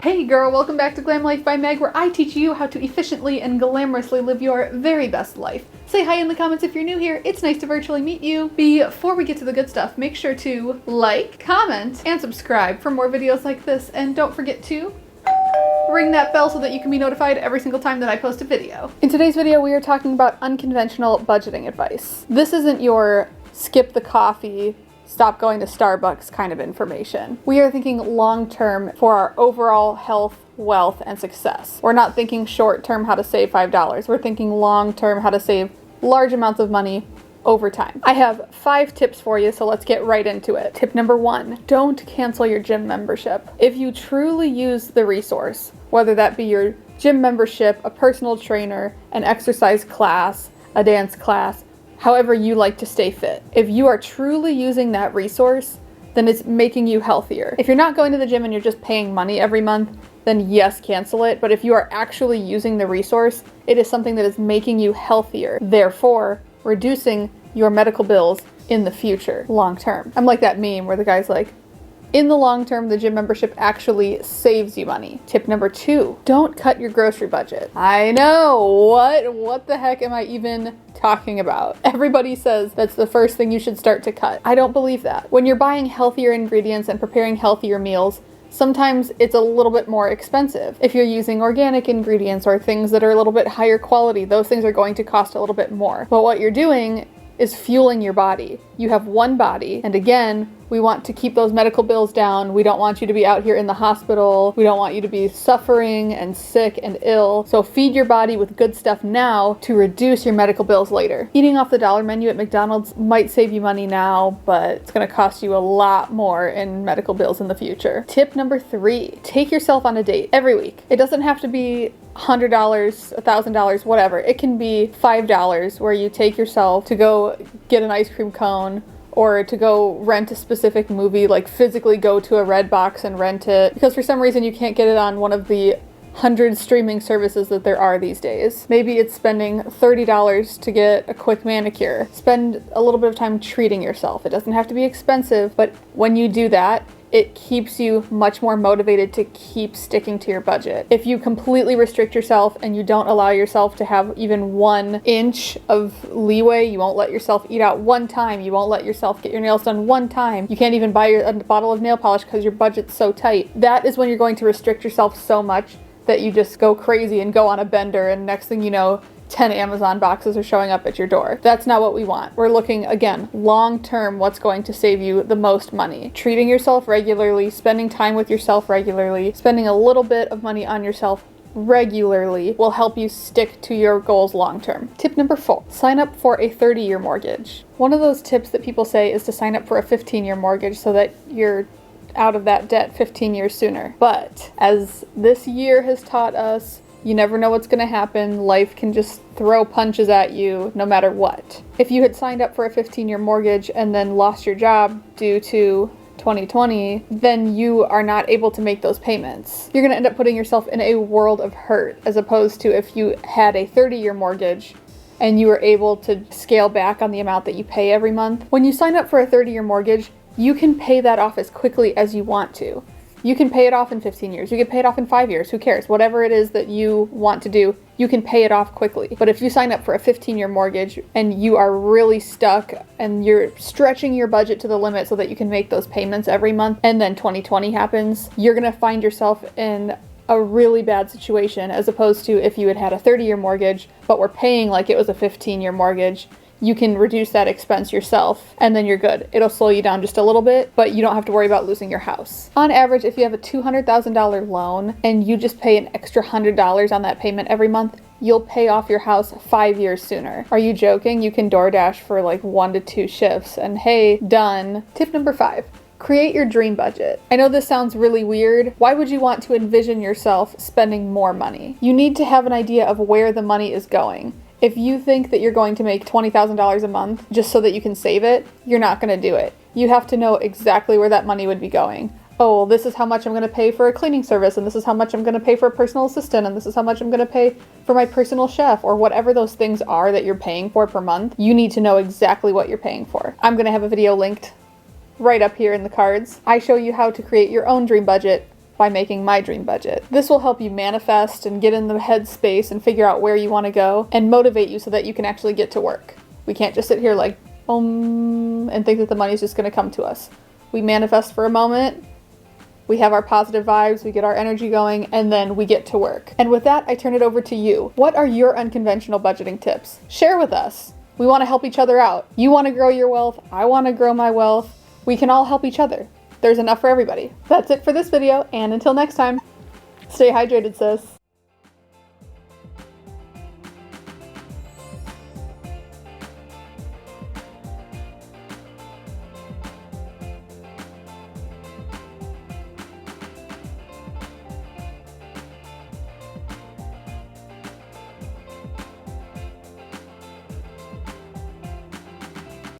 Hey girl, welcome back to Glam Life by Meg, where I teach you how to efficiently and glamorously live your very best life. Say hi in the comments if you're new here. It's nice to virtually meet you. Before we get to the good stuff, make sure to like, comment, and subscribe for more videos like this. And don't forget to ring that bell so that you can be notified every single time that I post a video. In today's video, we are talking about unconventional budgeting advice. This isn't your skip the coffee, stop going to Starbucks kind of information. We are thinking long-term for our overall health, wealth, and success. We're not thinking short-term how to save $5. We're thinking long-term how to save large amounts of money over time. I have 5 tips for you, so let's get right into it. Tip number 1, don't cancel your gym membership. If you truly use the resource, whether that be your gym membership, a personal trainer, an exercise class, a dance class, however you like to stay fit. If you are truly using that resource, then it's making you healthier. If you're not going to the gym and you're just paying money every month, then yes, cancel it. But if you are actually using the resource, it is something that is making you healthier, therefore reducing your medical bills in the future, long term. I'm like that meme where the guy's like, in the long term, the gym membership actually saves you money. Tip number 2, don't cut your grocery budget. I know, what the heck am I even talking about? Everybody says that's the first thing you should start to cut. I don't believe that. When you're buying healthier ingredients and preparing healthier meals, sometimes it's a little bit more expensive. If you're using organic ingredients or things that are a little bit higher quality, those things are going to cost a little bit more. But what you're doing is fueling your body. You have one body, and again, we want to keep those medical bills down. We don't want you to be out here in the hospital. We don't want you to be suffering and sick and ill. So feed your body with good stuff now to reduce your medical bills later. Eating off the dollar menu at McDonald's might save you money now, but it's gonna cost you a lot more in medical bills in the future. Tip number 3, take yourself on a date every week. It doesn't have to be $100, $1,000, whatever. It can be $5 where you take yourself to go get an ice cream cone or to go rent a specific movie, like physically go to a Redbox and rent it, because for some reason you can't get it on one of the 100 streaming services that there are these days. Maybe it's spending $30 to get a quick manicure. Spend a little bit of time treating yourself. It doesn't have to be expensive, but when you do that, it keeps you much more motivated to keep sticking to your budget. If you completely restrict yourself and you don't allow yourself to have even 1 inch of leeway, you won't let yourself eat out one time, you won't let yourself get your nails done one time, you can't even buy a bottle of nail polish because your budget's so tight, that is when you're going to restrict yourself so much that you just go crazy and go on a bender, and next thing you know, 10 Amazon boxes are showing up at your door. That's not what we want. We're looking, again, long-term, what's going to save you the most money. Treating yourself regularly, spending time with yourself regularly, spending a little bit of money on yourself regularly will help you stick to your goals long-term. Tip number 4, sign up for a 30-year mortgage. One of those tips that people say is to sign up for a 15-year mortgage so that you're out of that debt 15 years sooner. But as this year has taught us, you never know what's going to happen. Life can just throw punches at you no matter what. If you had signed up for a 15-year mortgage and then lost your job due to 2020, then you are not able to make those payments. You're going to end up putting yourself in a world of hurt, as opposed to if you had a 30-year mortgage and you were able to scale back on the amount that you pay every month. When you sign up for a 30-year mortgage, you can pay that off as quickly as you want to. You can pay it off in 15 years. You can pay it off in 5 years. Who cares? Whatever it is that you want to do, you can pay it off quickly. But if you sign up for a 15-year mortgage and you are really stuck and you're stretching your budget to the limit so that you can make those payments every month, and then 2020 happens, you're going to find yourself in a really bad situation, as opposed to if you had had a 30-year mortgage but were paying like it was a 15-year mortgage. You can reduce that expense yourself, and then you're good. It'll slow you down just a little bit, but you don't have to worry about losing your house. On average, if you have a $200,000 loan and you just pay an extra $100 on that payment every month, you'll pay off your house 5 years sooner. Are you joking? You can DoorDash for like 1 to 2 shifts, and hey, done. Tip number 5. Create your dream budget. I know this sounds really weird. Why would you want to envision yourself spending more money? You need to have an idea of where the money is going. If you think that you're going to make $20,000 a month just so that you can save it, you're not going to do it. You have to know exactly where that money would be going. Oh, well, this is how much I'm going to pay for a cleaning service, and this is how much I'm going to pay for a personal assistant, and this is how much I'm going to pay for my personal chef, or whatever those things are that you're paying for per month. You need to know exactly what you're paying for. I'm going to have a video linked right up here in the cards. I show you how to create your own dream budget by making my dream budget. This will help you manifest and get in the headspace and figure out where you want to go and motivate you so that you can actually get to work. We can't just sit here like, and think that the money's just going to come to us. We manifest for a moment, we have our positive vibes, we get our energy going, and then we get to work. And with that, I turn it over to you. What are your unconventional budgeting tips? Share with us. We want to help each other out. You want to grow your wealth, I want to grow my wealth. We can all help each other. There's enough for everybody. That's it for this video, and until next time, stay hydrated, sis.